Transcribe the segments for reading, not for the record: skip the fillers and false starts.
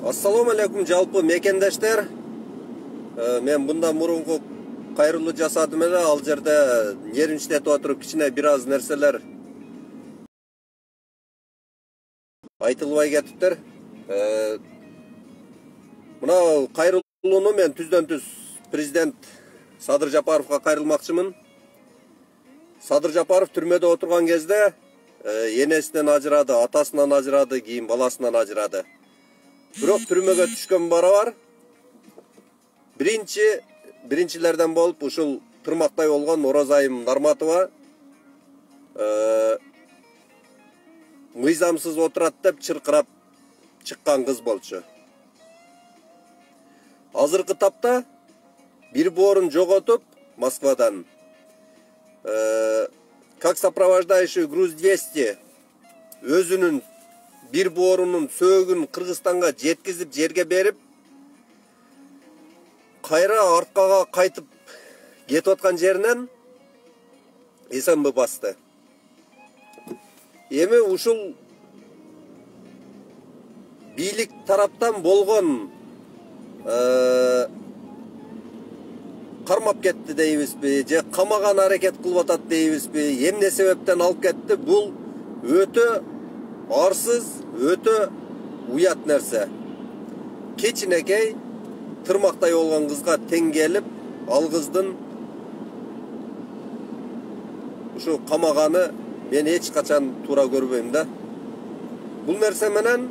Ассаламу алейкум жалпы мекендаштар. Мен bundan мурунку кайрылуу жасадым эле, ал жерде нервничтетип отуруп кичине бир аз нерселер айтылбай кетиптир. Мына кайрылууну мен түздөн түз президент Садыр Жапаровго кайрылмакчымын. Садыр Жапаров түрмөдө отурган кезде энесинен ажырады, атасынан ажырады, кийин баласынан ажырады. Бирок түрмөгө түшкөн барабар биринчилерден болуп ушул тырмактай болгон Оразайым Нарматова мыйзамсыз отурат деп чыркырап чыккан кыз болчу. Азыркы тапта бир боорун жоготуп Москвадан как сопровождающий груз-200 өзүнүн бир боорунун сөөгүн Кыргызстанга жеткизип жерге берип, кайра аркага кайтып кетип аткан жеринен СМБ басты. Эми ушул бийлик тараптан болгон кармап кетти дейбизби, же камаган аракет кылып атат дейбизби, эмне себептен алып кетти? Бул өтө арсыз, өтө уят нерсе. Кечинекей тырмактай болгон кызга тең келип, ал кыздын ушу камаганы мен эч качан туура көрбөйм да. Бул нерсе менен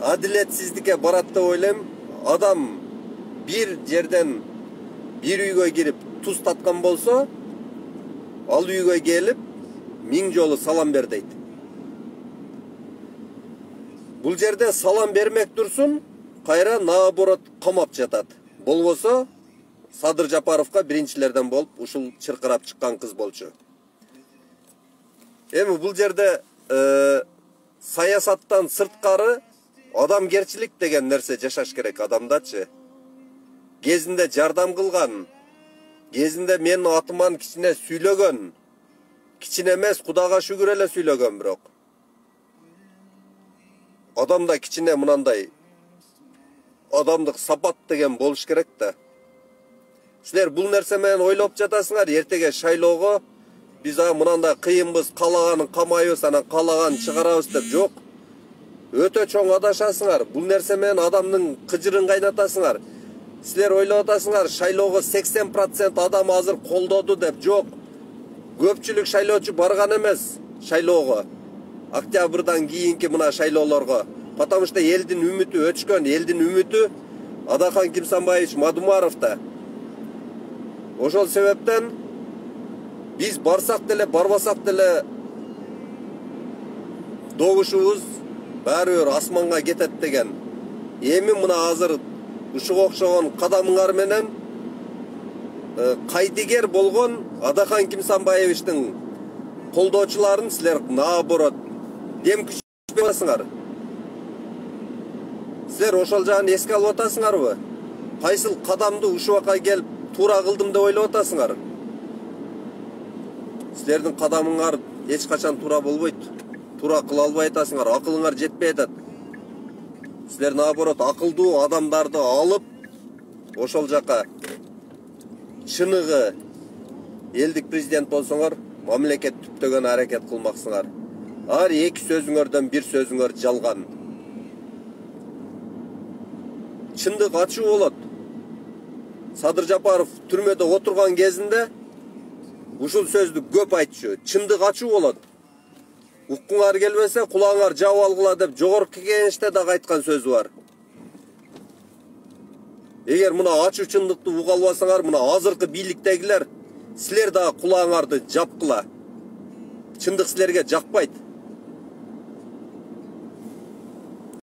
адилетсиздикке барат деп ойлойм. Адам бир жерден бир үйгө кирип туз таткан болсо, ал үйгө келип 1000 жолу салам бер дейт. Бул жерде салам бермек турсун, кайра наоборот камап жатат. Болбосо Садыр Жапаровго биринчилерден болуп ушул чыркырап чыккан кыз болчу. Эми бул жерде саясаттан сырткары адамгерчилик деген нерсе жашаш керек адамдачы. Кезинде жардам кылган, кезинде мен атыман кичине сүйлөгөн, кичине эмес, Кудайга шүгүр эле сүйлөгөн, бирок адамда кичине мынандай адамдык сапат деген болуш керек да. Силер бул нерсе менен ойлоп жатасыңар, эртеге шайлоого биз мынандай кыйынбыз, каалаганын камайбыз, анан каалаганын чыгарабыз деп. Жок. Өтө чоң адашасыңар. Бул нерсе менен адамдын кыжырын кайнатасыңар. Силер ойлоп атасыңар, шайлоого 80% адам азыр колдоду деп. Жок. Көпчүлүк шайлоочу барган эмес шайлоого. Октябрдан кийинки мына шайлоолорго. Потому что элдин үмүтү өчкөн, элдин үмүтү Адахан Кимсанбаевич Мадумаровда. Ошол себептен биз барсак деле, барбасак деле добушубуз баары бир асманга кетет деген. Эми мына азыр ушуга окшогон кадамыңар менен кайдыгер болгон Адахан Кимсанбаевичтин колдоочуларын силер наоборот дем күч берасыңар. Силер ошол жагын эске алып атасыңарбы? Кайсыл кадамды ушуга келип туура кылдым деп ойлоп атасыңар? Силердин кадамыңар эч качан туура болбойт. Туура кыла албай атасыңар, акылыңар жетпей атат. Силер наоборот акылдуу адамдарды алып, ошол жака чыныгы элдик президент болсоңор, мамлекет түптөгөн аракет кылмаксыңар. Ар эки сөзүңөрдөн бир сөзүңөр жалган. Чындык ачуу болот. Садыр Жапаров түрмөдө отурган кезинде ушул сөздү көп айтчу. Чындык ачуу болот. Уккуңар келбесе, кулаңар жабып алгыла деп жогорку кеңеште дагы айткан сөзү бар. Эгер мына ачуу чындыкты уга албасаңар, мына азыркы бийликтегилер силер дагы кулаңарды жапкыла. Чындык силерге жакпайт.